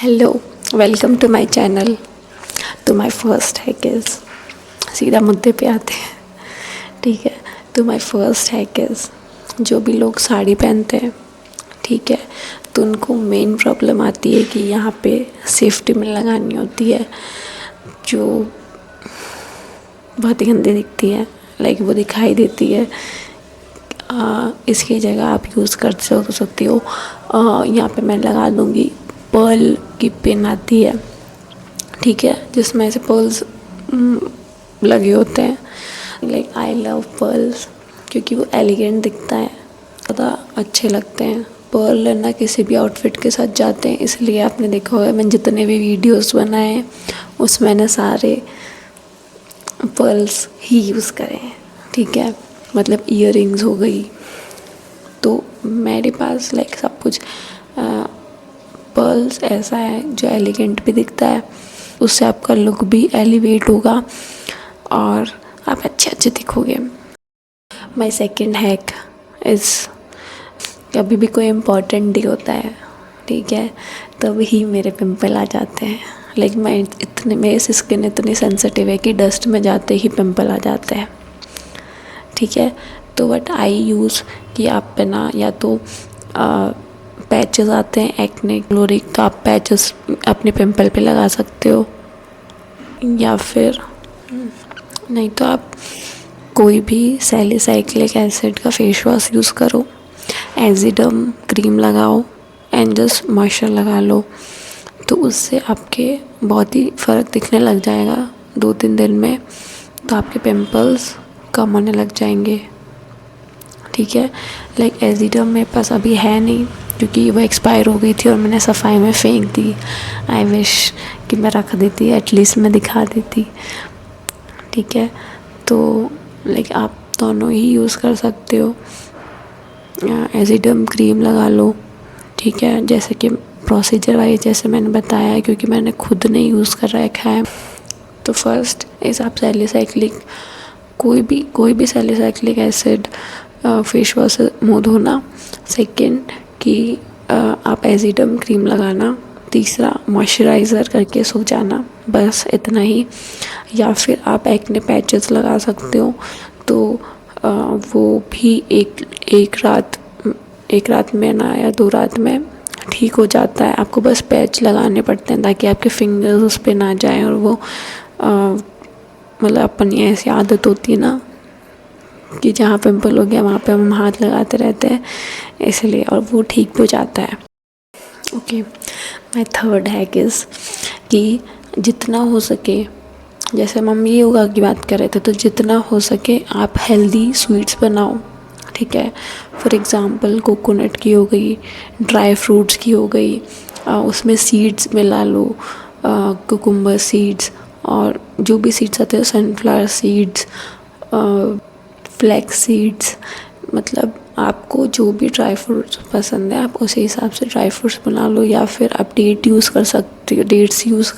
Hello, welcome to my channel. तो my first hack is, सीधा मुद्दे पे आते हैं, ठीक है। तो माय फर्स्ट हैक इज़, जो भी लोग साड़ी पहनते हैं, ठीक है, तो उनको मेन प्रॉब्लम आती है कि यहाँ पे सेफ्टी में लगानी होती है, जो बहुत ही गंदी दिखती है, लाइक वो दिखाई देती है। इसकी जगह आप यूज़ कर सकती हो। यहाँ पे मैं लगा दूँगी पर्ल की पिन आती है, ठीक है, जिसमें ऐसे पर्ल्स लगे होते हैं। लाइक आई लव पर्ल्स क्योंकि वो एलिगेंट दिखता है, ज़्यादा अच्छे लगते हैं। पर्ल ना किसी भी आउटफिट के साथ जाते हैं, इसलिए आपने देखा होगा मैंने जितने भी वीडियोस बनाए हैं उसमें मैंने सारे पर्ल्स ही यूज़ करे हैं, ठीक है। मतलब ईयरिंग्स हो गई, तो मेरे पास लाइक सब कुछ पर्ल्स ऐसा है जो एलिगेंट भी दिखता है, उससे आपका लुक भी एलिवेट होगा और आप अच्छे अच्छे दिखोगे। माय सेकंड हैक इज़, कभी भी कोई इम्पोर्टेंट डे होता है, ठीक है, तब ही मेरे पिंपल आ जाते हैं। लाइक मेरी स्किन इतनी सेंसिटिव है कि डस्ट में जाते ही पिंपल आ जाते हैं, ठीक है। तो व्हाट आई यूज़ कि आप पे ना या तो पैचेस आते हैं एक्ने ग्लोरिक, तो आप पैचेस अपने पिंपल पे लगा सकते हो, या फिर नहीं तो आप कोई भी सैलिसाइक्लिक एसिड का फेस वॉश यूज़ करो, एजिडम क्रीम लगाओ एंड जस्ट मॉइस्चर लगा लो, तो उससे आपके बहुत ही फ़र्क दिखने लग जाएगा 2-3 दिन में। तो आपके पिंपल्स कम होने लग जाएंगे, ठीक है। लाइक एजिडम मेरे पास अभी है नहीं क्योंकि वो एक्सपायर हो गई थी और मैंने सफाई में फेंक दी। आई विश कि मैं रख देती, एटलीस्ट मैं दिखा देती, ठीक है। तो लाइक आप दोनों ही यूज़ कर सकते हो। एजिडम क्रीम लगा लो, ठीक है, जैसे कि प्रोसीजर वाइज जैसे मैंने बताया है, क्योंकि मैंने खुद नहीं यूज़ कर रखा है। तो फर्स्ट इस आप सैलिसाइक्लिक कोई भी सैलिसाइक्लिक एसिड फेस वॉश से मुँह धोना। सेकेंड कि आप एजिडम क्रीम लगाना। तीसरा मॉइस्चराइज़र करके सो जाना, बस इतना ही। या फिर आप एक्ने पैचेस लगा सकते हो, तो वो भी एक रात में ना या 2 रात में ठीक हो जाता है। आपको बस पैच लगाने पड़ते हैं ताकि आपके फिंगर्स उस पर ना जाएं, और वो मतलब अपनी ऐसी आदत होती है ना कि जहाँ पिंपल हो गया वहाँ पे हम हाथ लगाते रहते हैं, इसलिए, और वो ठीक भी हो जाता है। Okay, my third hack is कि जितना हो सके, जैसे हम योगा की बात कर रहे थे, तो जितना हो सके आप हेल्दी स्वीट्स बनाओ, ठीक है। फॉर एग्ज़ाम्पल कोकोनट की हो गई, ड्राई फ्रूट्स की हो गई, उसमें सीड्स मिला लो, कुकुम्बर सीड्स, और जो भी सीड्स आते हैं, सनफ्लावर सीड्स, फ्लैक्स सीड्स, मतलब आपको जो भी ड्राई फ्रूट्स पसंद है आप उसी हिसाब से ड्राई फ्रूट्स बना लो। या फिर आप डेट्स यूज़ कर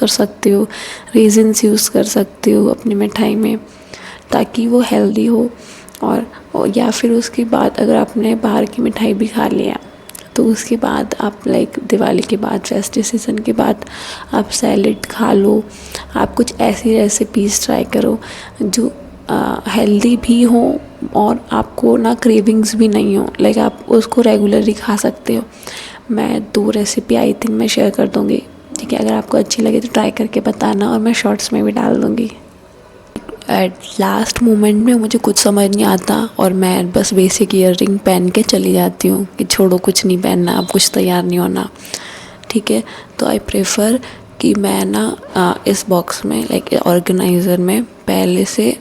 सकते हो, रेजिन्स यूज़ कर सकते हो अपनी मिठाई में, ताकि वो हेल्दी हो। और या फिर उसके बाद अगर आपने बाहर की मिठाई भी खा लिया, तो उसके बाद आप लाइक दिवाली के बाद, फेस्टिव सीज़न के बाद आप सैलेड खा लो। आप कुछ ऐसी रेसिपीज़ ट्राई करो जो हेल्दी भी हो और आपको ना क्रेविंग्स भी नहीं हो, लाइक आप उसको रेगुलरली खा सकते हो। मैं 2 रेसिपी आई थिंक मैं शेयर कर दूँगी, ठीक है। अगर आपको अच्छी लगे तो ट्राई करके बताना, और मैं शॉर्ट्स में भी डाल दूँगी। एट लास्ट मोमेंट में मुझे कुछ समझ नहीं आता और मैं बस बेसिक ईयररिंग पहन के चली जाती हूँ कि छोड़ो कुछ नहीं पहनना, अब कुछ तैयार नहीं होना, ठीक है। तो आई प्रेफर कि मैं ना इस बॉक्स में लाइक ऑर्गेनाइज़र में पहले से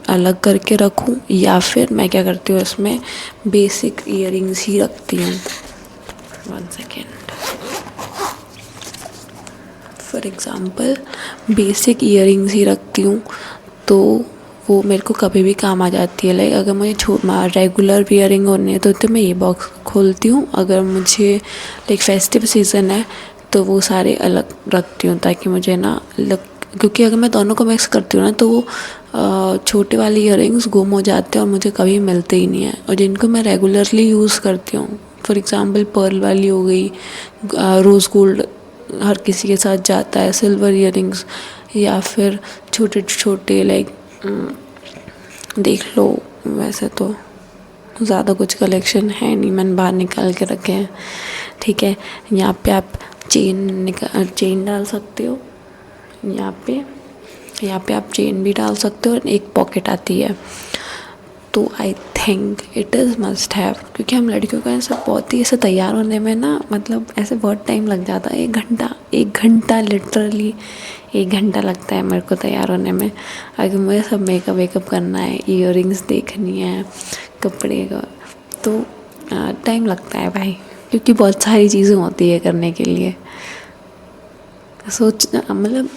अलग करके रखूं, या फिर मैं क्या करती हूँ इसमें बेसिक ईयरिंग्स ही रखती हूँ। 1 second. For example basic earrings ही रखती हूँ, तो वो मेरे को कभी भी काम आ जाती है। लाइक अगर मुझे रेगुलर ईयरिंग होनी है तो मैं ये बॉक्स खोलती हूँ। अगर मुझे लाइक फेस्टिव सीज़न है तो वो सारे अलग रखती हूँ, ताकि मुझे ना क्योंकि अगर मैं दोनों को मिक्स करती हूँ ना तो वो छोटे वाले ईयरिंग्स गुम हो जाते हैं और मुझे कभी मिलते ही नहीं है। और जिनको मैं रेगुलरली यूज़ करती हूँ, फॉर एग्ज़ाम्पल पर्ल वाली हो गई, रोज़ गोल्ड हर किसी के साथ जाता है, सिल्वर ईयरिंग्स या फिर छोटे छोटे लाइक देख लो। वैसे तो ज़्यादा कुछ कलेक्शन है नहीं, मैंने बाहर निकाल के रखे हैं, ठीक है। यहाँ पे आप चेन डाल सकते हो, यहाँ पे आप चेन भी डाल सकते हो और एक पॉकेट आती है। तो I think it is must have, क्योंकि हम लड़कियों का ऐसा बहुत ही ऐसे तैयार होने में ना, मतलब ऐसे बहुत टाइम लग जाता है। 1 घंटा लिटरली 1 घंटा लगता है मेरे को तैयार होने में। अगर मुझे सब मेकअप करना है, ईयरिंग्स देखनी है, कपड़े का, तो टाइम लगता है भाई, क्योंकि बहुत सारी चीज़ें होती है करने के लिए। मतलब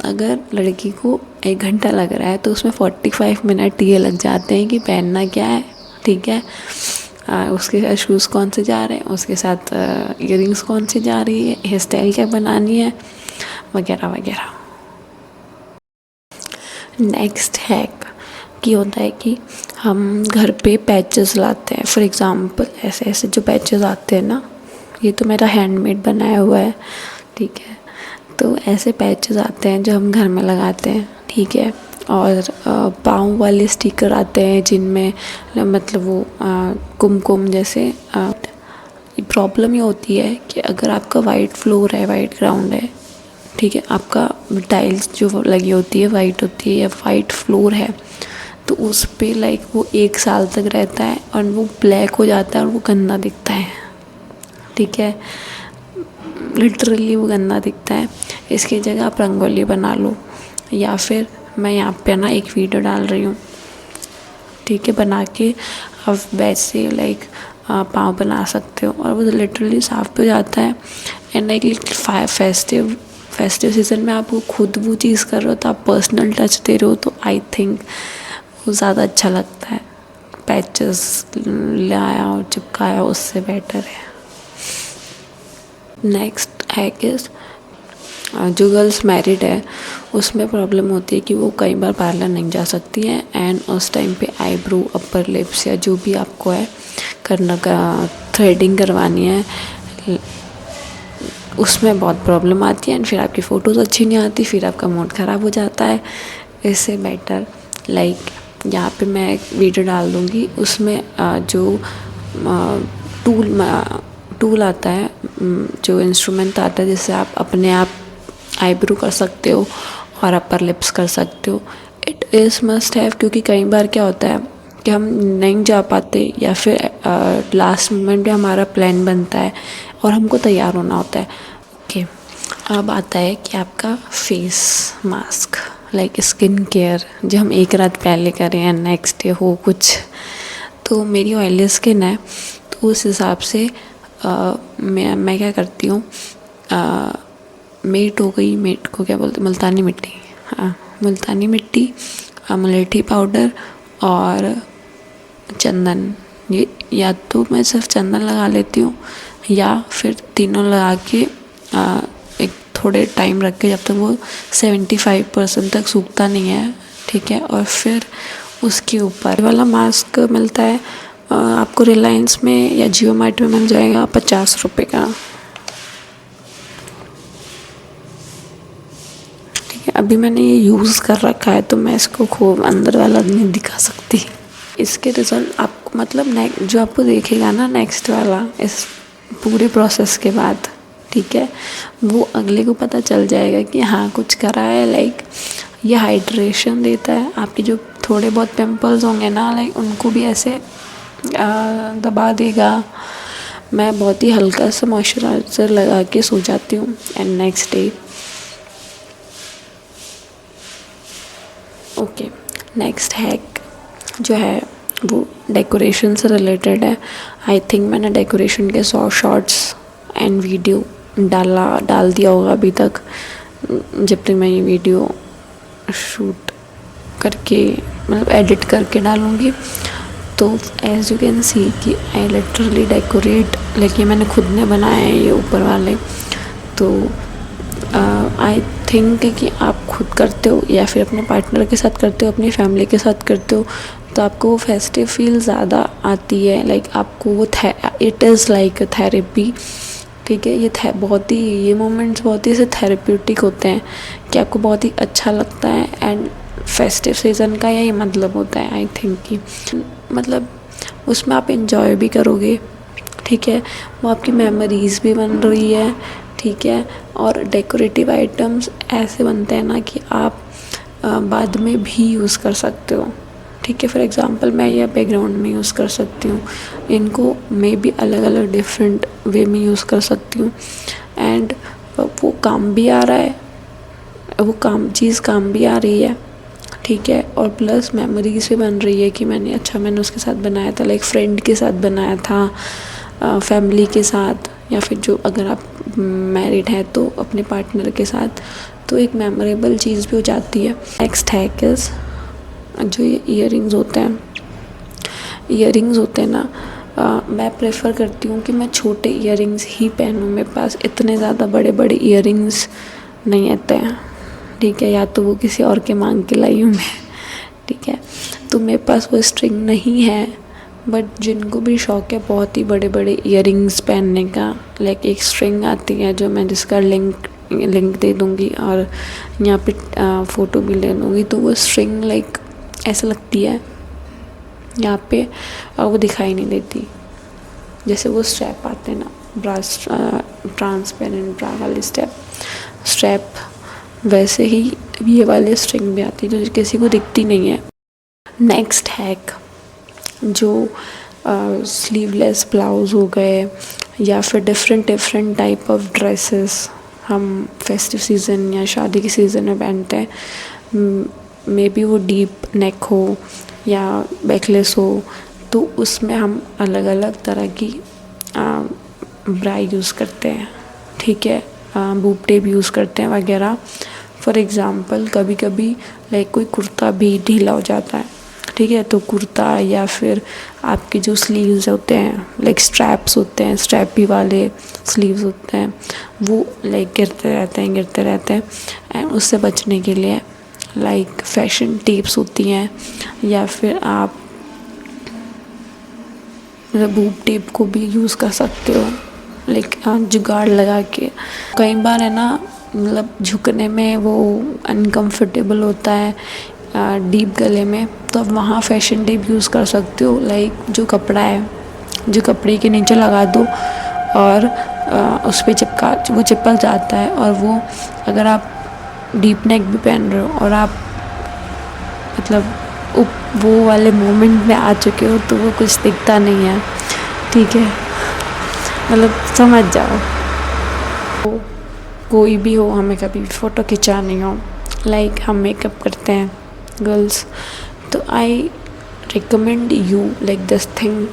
अगर लड़की को 1 घंटा लग रहा है तो उसमें 45 मिनट ये लग जाते हैं कि पहनना क्या है, ठीक है, उसके साथ शूज़ कौन से जा रहे हैं, उसके साथ ईयरिंग्स कौन सी जा रही है, हेयर स्टाइल क्या बनानी है, वगैरह वगैरह। नेक्स्ट हैक की होता है कि हम घर पे पैचेस लाते हैं। फॉर एग्ज़ाम्पल ऐसे ऐसे जो पैचेस आते हैं ना, ये तो मेरा हैंडमेड बनाया हुआ है, ठीक है। तो ऐसे पैचेस आते हैं जो हम घर में लगाते हैं, ठीक है। और पाँव वाले स्टिकर आते हैं जिनमें मतलब वो कुमकुम जैसे। प्रॉब्लम ये होती है कि अगर आपका वाइट फ्लोर है, वाइट ग्राउंड है, ठीक है, आपका टाइल्स जो लगी होती है वाइट होती है या वाइट फ्लोर है, तो उस पे लाइक वो 1 साल तक रहता है और वो ब्लैक हो जाता है और वो गंदा दिखता है, ठीक है। लिटरली वो गंदा दिखता है। इसकी जगह आप रंगोली बना लो, या फिर मैं यहाँ पे ना एक वीडियो डाल रही हूँ, ठीक है, बना के आप वैसे लाइक पाँव बना सकते हो और वो लिटरली साफ भी हो जाता है। एंड लाइक फेस्टिव सीज़न में आप वो खुद वो चीज़ कर रहे हो तो आप पर्सनल टच दे रहे हो, तो आई थिंक वो ज़्यादा अच्छा लगता है। पैचेस लाया और चिपकाया उससे बेटर है। नेक्स्ट हैक इज़, जो गर्ल्स मैरिड है उसमें प्रॉब्लम होती है कि वो कई बार पार्लर नहीं जा सकती हैं, एंड उस टाइम पे आईब्रो, अपर लिप्स या जो भी आपको है करना का, थ्रेडिंग करवानी है, उसमें बहुत प्रॉब्लम आती है एंड फिर आपकी फ़ोटोज़ अच्छी नहीं आती, फिर आपका मूड ख़राब हो जाता है। इससे बेटर लाइक यहाँ पे मैं एक वीडियो डाल दूँगी, उसमें जो टूल आता है, जो इंस्ट्रूमेंट आता है जिससे आप अपने आप आईब्रो कर सकते हो और अपर लिप्स कर सकते हो। इट इज़ मस्ट हैव, क्योंकि कई बार क्या होता है कि हम नहीं जा पाते या फिर लास्ट मोमेंट पे हमारा प्लान बनता है और हमको तैयार होना होता है। ओके, अब आता है कि आपका face mask like skin care जो हम एक रात पहले करें या नेक्स्ट डे हो कुछ। तो मेरी ऑयली स्किन है, तो उस हिसाब से मैं क्या करती हूँ, मेट हो गई, मेट को क्या बोलते, मुल्तानी मिट्टी, हाँ मुल्तानी मिट्टी, मलेठी पाउडर और चंदन। ये या तो मैं सिर्फ चंदन लगा लेती हूँ या फिर तीनों लगा के एक थोड़े टाइम रख के जब तक वो 75% तक सूखता नहीं है, ठीक है। और फिर उसके ऊपर वाला मास्क मिलता है आपको रिलायंस में या जियो मार्ट में मिल जाएगा 50 रुपये का, ठीक है। अभी मैंने ये यूज़ कर रखा है तो मैं इसको खूब अंदर वाला नहीं दिखा सकती। इसके रिज़ल्ट आपको मतलब जो आपको देखेगा ना नेक्स्ट वाला इस पूरे प्रोसेस के बाद, ठीक है, वो अगले को पता चल जाएगा कि हाँ कुछ करा है। लाइक ये हाइड्रेशन देता है, आपके जो थोड़े बहुत पिंपल्स होंगे ना लाइक उनको भी ऐसे दबा देगा। मैं बहुत ही हल्का सा मॉइस्चराइज़र लगा के सो जाती हूँ and next day. Okay, next hack जो है वो डेकोरेशन से रिलेटेड है। आई थिंक मैंने डेकोरेशन के 100 शॉर्ट्स एंड वीडियो डाल दिया होगा अभी तक, जब तक मैं ये वीडियो शूट करके मतलब एडिट करके डालूँगी। तो एज यू कैन सी कि आई लिटरली डेकोरेट, लेकिन मैंने खुद ने बनाए हैं ये ऊपर वाले। तो आई थिंक कि आप खुद करते हो या फिर अपने पार्टनर के साथ करते हो, अपनी फैमिली के साथ करते हो, तो आपको वो फेस्टिव फील ज़्यादा आती है। लाइक आपको वो it is like a therapy, ठीक है। ये मोमेंट्स बहुत ही ऐसे थेरेप्यूटिक होते हैं कि आपको बहुत ही अच्छा लगता है। एंड फेस्टिव सीज़न का यही मतलब होता है आई थिंक कि मतलब उसमें आप इंजॉय भी करोगे, ठीक है, वो आपकी मेमोरीज़ भी बन रही है, ठीक है। और डेकोरेटिव आइटम्स ऐसे बनते हैं ना कि आप बाद में भी यूज़ कर सकते हो, ठीक है। फॉर एग्ज़ाम्पल मैं ये बैकग्राउंड में यूज़ कर सकती हूँ, इनको मे भी अलग अलग डिफरेंट वे में यूज़ कर सकती हूँ। एंड वो काम भी आ रहा है, वो काम भी आ रही है, ठीक है। और प्लस मेमोरीज भी बन रही है कि मैंने उसके साथ बनाया था, लाइक फ्रेंड के साथ बनाया था, फैमिली के साथ, या फिर जो अगर आप मैरिड हैं तो अपने पार्टनर के साथ, तो एक मेमोरेबल चीज़ भी हो जाती है। नेक्स्ट हैक इज़ जो ये ईयरिंग्स होते हैं ना, मैं प्रेफर करती हूँ कि मैं छोटे ईयरिंग्स ही पहनूँ। मेरे पास इतने ज़्यादा बड़े बड़े ईयरिंग्स नहीं आते हैं, ठीक है, या तो वो किसी और के मांग के लाई हूँ मैं, ठीक है। तो मेरे पास वो स्ट्रिंग नहीं है, बट जिनको भी शौक़ है बहुत ही बड़े बड़े ईयरिंग्स पहनने का, लाइक एक स्ट्रिंग आती है जो मैं जिसका लिंक दे दूँगी और यहाँ पे फ़ोटो भी ले लूँगी, तो वो स्ट्रिंग लाइक ऐसा लगती है यहाँ पे और वो दिखाई नहीं देती। जैसे वो स्ट्रैप आते हैं ना, ब्रास ट्रांसपेरेंट ब्रा वाले स्ट्रैप, वैसे ही ये वाले स्ट्रिंग भी आती है जो किसी को दिखती नहीं है। नेक्स्ट हैक जो स्लीवलेस ब्लाउज़ हो गए या फिर डिफरेंट टाइप ऑफ ड्रेसेस हम फेस्टिव सीज़न या शादी के सीज़न में पहनते हैं, मे बी वो डीप नेक हो या बैकलेस हो, तो उसमें हम अलग अलग तरह की ब्रा यूज़ करते हैं, ठीक है, बूब टेप यूज़ करते हैं वगैरह। फॉर एग्ज़ाम्पल कभी कभी लाइक कोई कुर्ता भी ढीला हो जाता है, ठीक है, तो कुर्ता या फिर आपके जो स्लीव्स होते हैं, लाइक स्ट्रैप्स होते हैं, स्ट्रैपी वाले स्लीव्स होते हैं, वो लाइक गिरते रहते हैं। एंड उससे बचने के लिए लाइक फैशन टेप्स होती हैं, या फिर आप बूब टेप को भी यूज़ कर सकते हो, लाइक जुगाड़ लगा के। कई बार है ना, मतलब झुकने में वो अनकंफर्टेबल होता है डीप गले में, तो आप वहाँ फैशन टेप यूज़ कर सकते हो, लाइक जो कपड़ा है, जो कपड़े के नीचे लगा दो और उस पर वो चिपक जाता है। और वो अगर आप डीप नेक भी पहन रहे हो और आप मतलब वो वाले मोमेंट में आ चुके हो, तो वो कुछ दिखता नहीं है, ठीक है, मतलब समझ जाओ। तो कोई भी हो, हमें कभी भी फ़ोटो खिंचानी हो, लाइक हम मेकअप करते हैं गर्ल्स, तो I recommend you like this thing.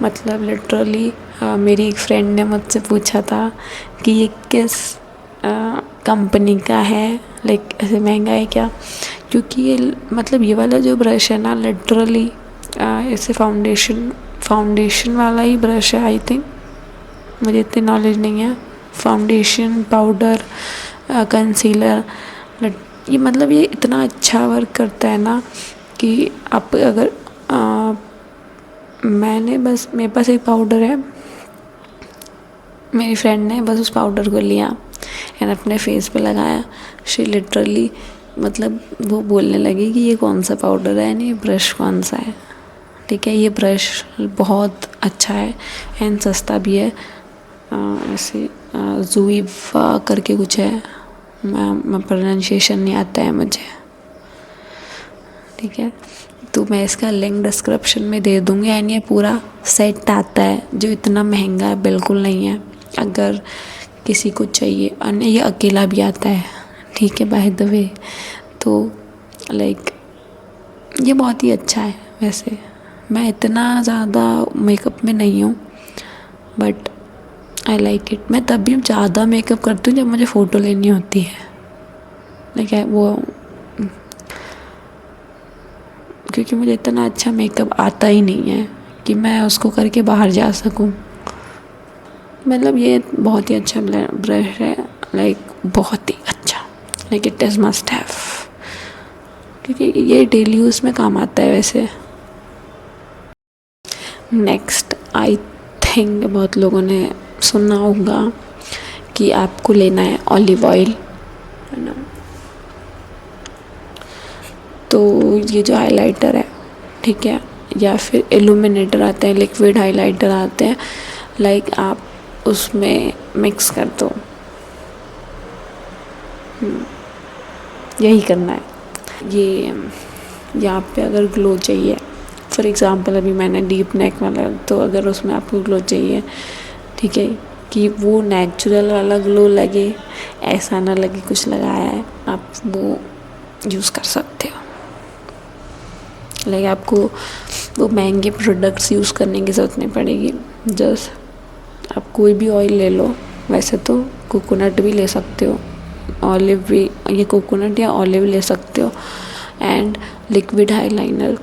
मतलब लिटरली मेरी एक फ्रेंड ने मुझसे पूछा था कि ये किस कंपनी का है, लाइक ऐसे महंगा है क्या, क्योंकि ये मतलब ये वाला जो ब्रश है ना, लिटरली ऐसे फाउंडेशन वाला ही ब्रश है आई थिंक, मुझे इतनी नॉलेज नहीं है। फाउंडेशन, पाउडर, कंसीलर, ये मतलब ये इतना अच्छा वर्क करता है ना कि आप अगर मेरे पास एक पाउडर है, मेरी फ्रेंड ने बस उस पाउडर को लिया एंड अपने फेस पे लगाया, शी लिटरली मतलब वो बोलने लगी कि ये कौन सा पाउडर है एंड ये ब्रश कौन सा है, ठीक है। ये ब्रश बहुत अच्छा है एंड सस्ता भी है, ऐसे ज़ुईवा करके कुछ है, मैं प्रोनाउंसिएशन नहीं आता है मुझे, ठीक है। तो मैं इसका लिंक डिस्क्रिप्शन में दे दूँगी। एंड ये पूरा सेट आता है जो इतना महंगा बिल्कुल नहीं है, अगर किसी को चाहिए। और ये अकेला भी आता है, ठीक है, बाय द वे। तो लाइक ये बहुत ही अच्छा है। वैसे मैं इतना ज़्यादा मेकअप में नहीं हूँ, बट आई लाइक इट। मैं तभी ज़्यादा मेकअप करती हूँ जब मुझे फ़ोटो लेनी होती है, लाइक वो क्योंकि मुझे इतना अच्छा मेकअप आता ही नहीं है कि मैं उसको करके बाहर जा सकूं। मतलब ये बहुत ही अच्छा ब्रश है, लाइक बहुत ही अच्छा, like it is must have, क्योंकि ये डेली यूज़ में काम आता है वैसे। नेक्स्ट आई थिंक बहुत लोगों ने सुना होगा कि आपको लेना है ऑलिव ऑयल, है ना। तो ये जो हाइलाइटर है, ठीक है, या फिर इल्यूमिनेटर आते हैं, लिक्विड हाइलाइटर आते हैं, लाइक आप उसमें मिक्स कर दो। यही करना है। ये यहाँ पे अगर ग्लो चाहिए, फॉर एग्ज़ाम्पल अभी मैंने डीप नेक वाला, तो अगर उसमें आपको ग्लो चाहिए, ठीक है, कि वो नेचुरल वाला ग्लो लगे, ऐसा ना लगे कुछ लगाया है, आप वो यूज़ कर सकते हो। लाइक आपको वो महंगे प्रोडक्ट्स यूज़ करने की ज़रूरत नहीं पड़ेगी। जस्ट आप कोई भी ऑयल ले लो, वैसे तो कोकोनट भी ले सकते हो, ऑलिव भी, ये कोकोनट या ऑलिव ले सकते हो। एंड लिक्विड हाइलाइनर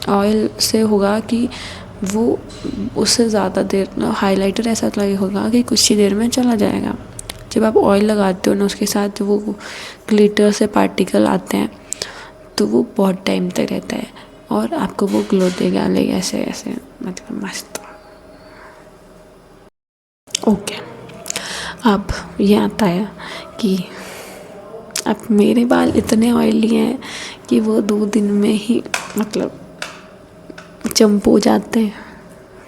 ऑयल से होगा कि वो उससे ज़्यादा देर, हाइलाइटर ऐसा लगेगा कि कुछ ही देर में चला जाएगा। जब आप ऑयल लगाते हो ना, उसके साथ वो ग्लिटर से पार्टिकल आते हैं, तो वो बहुत टाइम तक रहता है और आपको वो ग्लो देगा, लाइक ऐसे ऐसे, मतलब मस्त। ओके, अब ये आता है कि अब मेरे बाल इतने ऑयली हैं कि वो 2 दिन में ही मतलब चंपू हो जाते हैं,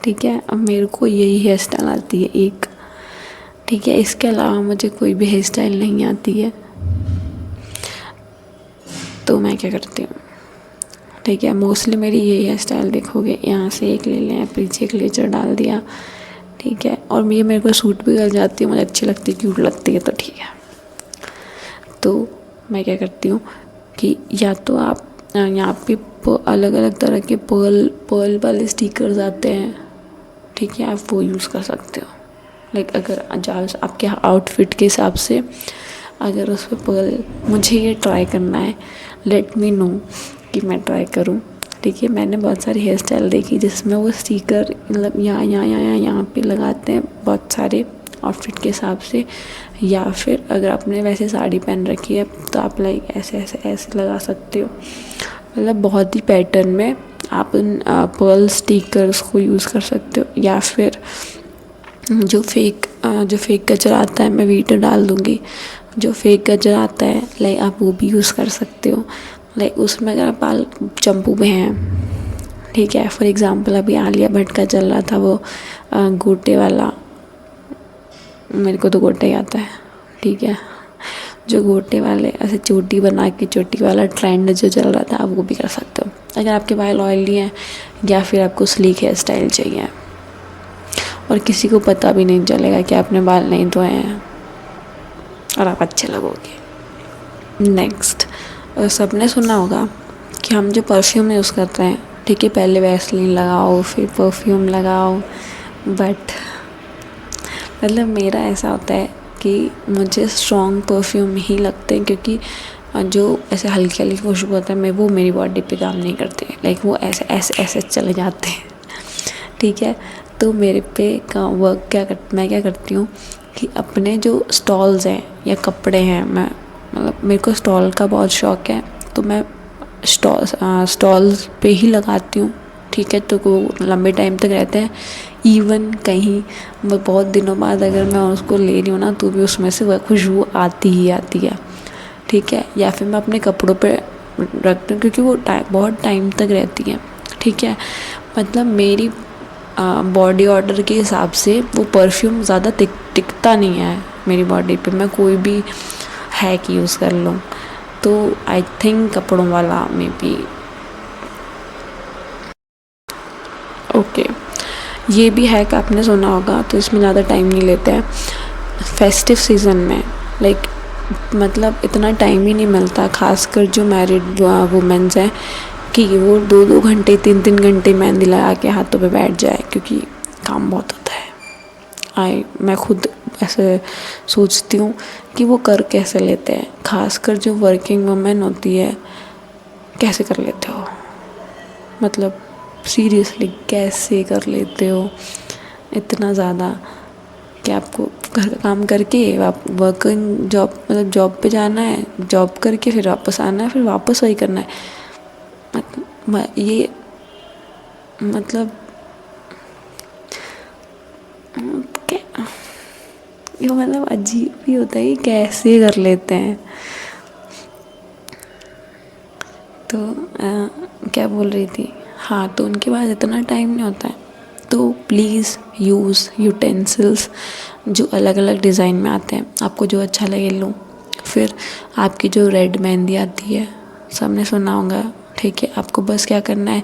ठीक है। अब मेरे को यही हेयर स्टाइल आती है एक, ठीक है, इसके अलावा मुझे कोई भी हेयर स्टाइल नहीं आती है। तो मैं क्या करती हूँ, ठीक है, मोस्टली मेरी यही हेयर स्टाइल देखोगे, यहाँ से एक ले लें, पीछे एक लेजर डाल दिया, ठीक है, और ये मेरे को सूट भी कर जाती है, मुझे अच्छी लगती है, क्यूट लगती है, तो ठीक है। तो मैं क्या करती हूँ कि या तो आप यहाँ पे अलग अलग तरह के पर्ल वाले स्टिकर्स आते हैं, ठीक है, आप वो यूज़ कर सकते हो। लाइक अगर आपके आउटफिट के हिसाब से अगर उस पर पर्ल, मुझे ये ट्राई करना है, लेट मी नो कि मैं ट्राई करूँ, ठीक है। मैंने बहुत सारी हेयर स्टाइल देखी जिसमें वो स्टिकर मतलब यहाँ पे लगाते हैं बहुत सारे आउटफिट के हिसाब से, या फिर अगर आपने वैसे साड़ी पहन रखी है तो आप लाइक ऐसे ऐसे ऐसे लगा सकते हो। मतलब बहुत ही पैटर्न में आप उन पर्ल स्टिकर्स को यूज़ कर सकते हो। या फिर जो फेक गजरा आता है, मैं वीडियो डाल दूँगी, जो फेक गजरा आता है लाइक आप वो भी यूज़ कर सकते हो। लाइक उसमें अगर आप बाल चंपू में हैं, ठीक है, फॉर एग्ज़ाम्पल अभी आलिया भट्ट का चल रहा था वो गोटे वाला, मेरे को तो गोटा ही आता है, ठीक है, जो गोटे वाले ऐसे चोटी बना के चोटी वाला ट्रेंड जो चल रहा था, आप वो भी कर सकते हो अगर आपके बाल ऑयली हैं या फिर आपको स्लीक हेयर स्टाइल चाहिए और किसी को पता भी नहीं चलेगा कि आपने बाल नहीं धोए हैं और आप अच्छे लगोगे। नेक्स्ट, सबने सुना होगा कि हम जो परफ्यूम यूज़ करते हैं, ठीक है, पहले वैसलीन लगाओ फिर परफ्यूम लगाओ, बट मतलब मेरा ऐसा होता है कि मुझे स्ट्रॉन्ग परफ्यूम ही लगते हैं, क्योंकि जो ऐसे हल्की हल्की खुशबू होता है, मैं वो मेरी बॉडी पे काम नहीं करते, लाइक वो ऐसे ऐसे ऐसे चले जाते हैं, ठीक है। तो मेरे पे का वर्क मैं क्या करती हूँ कि अपने जो स्टॉल्स हैं या कपड़े हैं, मैं मतलब मेरे को स्टॉल का बहुत शौक़ है, तो मैं स्टॉल्स पे ही लगाती हूँ, ठीक है, तो वो लंबे टाइम तक रहते हैं। इवन कहीं मैं बहुत दिनों बाद अगर मैं उसको ले रही हूँ ना, तो भी उसमें से वह खुशबू आती ही आती है, ठीक है। या फिर मैं अपने कपड़ों पे रखती हूँ क्योंकि वो बहुत टाइम तक रहती है, ठीक है। मतलब मेरी बॉडी ऑर्डर के हिसाब से वो परफ्यूम ज़्यादा टिकता नहीं है मेरी बॉडी पे, मैं कोई भी हैक यूज़ कर लूँ। तो आई थिंक कपड़ों वाला में भी ओके। ये भी हैक आपने सुना होगा, तो इसमें ज़्यादा टाइम नहीं लेते हैं। फेस्टिव सीज़न में लाइक मतलब इतना टाइम ही नहीं मिलता, खासकर जो मैरिड वुमेन्स हैं, कि वो 2-2 घंटे 3-3 घंटे मेहंदी लगा के हाथों पे बैठ जाए, क्योंकि काम बहुत होता है। मैं खुद ऐसे सोचती हूँ कि वो कर कैसे लेते हैं, खासकर जो वर्किंग वुमेन होती है, कैसे कर लेते हो, मतलब सीरियसली कैसे कर लेते हो इतना ज़्यादा कि आपको घर का काम करके आप वर्किंग जॉब मतलब जॉब पे जाना है, जॉब करके फिर वापस आना है, फिर वापस वही करना है। ये मतलब ये मतलब अजीब भी होता है कि कैसे कर लेते हैं। तो क्या बोल रही थी, हाँ, तो उनके पास इतना टाइम नहीं होता है, तो प्लीज़ यूज़ यूटेंसिल्स जो अलग अलग डिज़ाइन में आते हैं, आपको जो अच्छा लगे लो। फिर आपकी जो रेड मेहंदी आती है, सबने सुना होगा, ठीक है, आपको बस क्या करना है,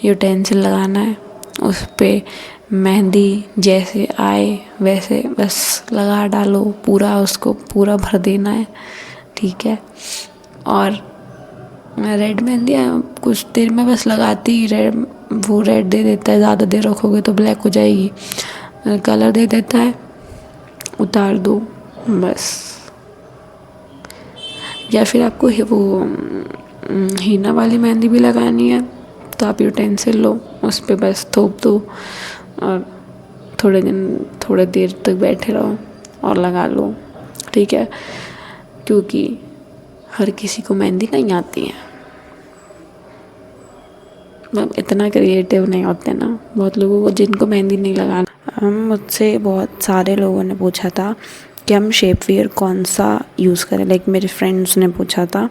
यूटेंसिल लगाना है, उस पर मेहंदी जैसे आए वैसे बस लगा डालो, पूरा उसको पूरा भर देना है, ठीक है। और रेड मेहंदी कुछ देर में बस लगाती ही रेड, वो रेड दे देता है, ज़्यादा देर रखोगे तो ब्लैक हो जाएगी, कलर दे देता है, उतार दो बस। या फिर आपको वो हीना वाली मेहंदी भी लगानी है तो आप यूटेंसिल लो, उस पर बस थोप दो और थोड़े देर तक बैठे रहो और लगा लो, ठीक है। क्योंकि हर किसी को मेहंदी नहीं आती है, मतलब इतना क्रिएटिव नहीं होते ना बहुत लोगों को जिनको मेहंदी नहीं लगाना। मुझसे बहुत सारे लोगों ने पूछा था कि हम शेपवेयर कौन सा यूज़ करें, लाइक मेरे फ्रेंड्स ने पूछा था,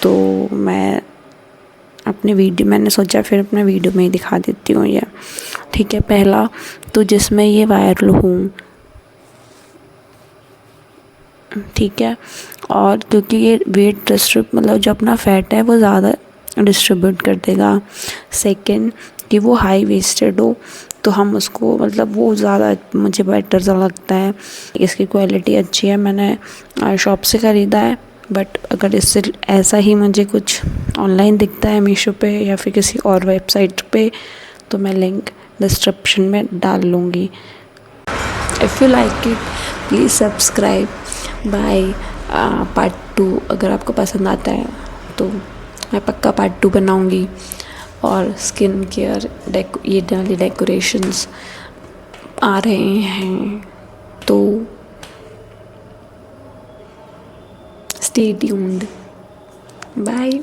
तो मैंने सोचा फिर अपने वीडियो में ही दिखा देती हूँ ये, ठीक है। पहला तो जिसमें ये वायरल हूँ, ठीक है, और क्योंकि ये वेट डिस्ट्रीब्यूट मतलब जो अपना फैट है वो ज़्यादा डिस्ट्रीब्यूट कर देगा। सेकंड कि वो हाई वेस्टेड हो तो हम उसको मतलब वो ज़्यादा मुझे बेटर सा लगता है। इसकी क्वालिटी अच्छी है, मैंने शॉप से ख़रीदा है, बट अगर इससे ऐसा ही मुझे कुछ ऑनलाइन दिखता है मीशो पे या फिर किसी और वेबसाइट पे तो मैं लिंक डिस्क्रिप्शन में डाल लूँगी। If you like it please subscribe. Bye. Part 2 अगर आपको पसंद आता है तो मैं पक्का पार्ट 2 बनाऊँगी। और स्किन केयर ये वाली डेकोरेशंस आ रहे हैं तो स्टे ट्यून्ड। बाय।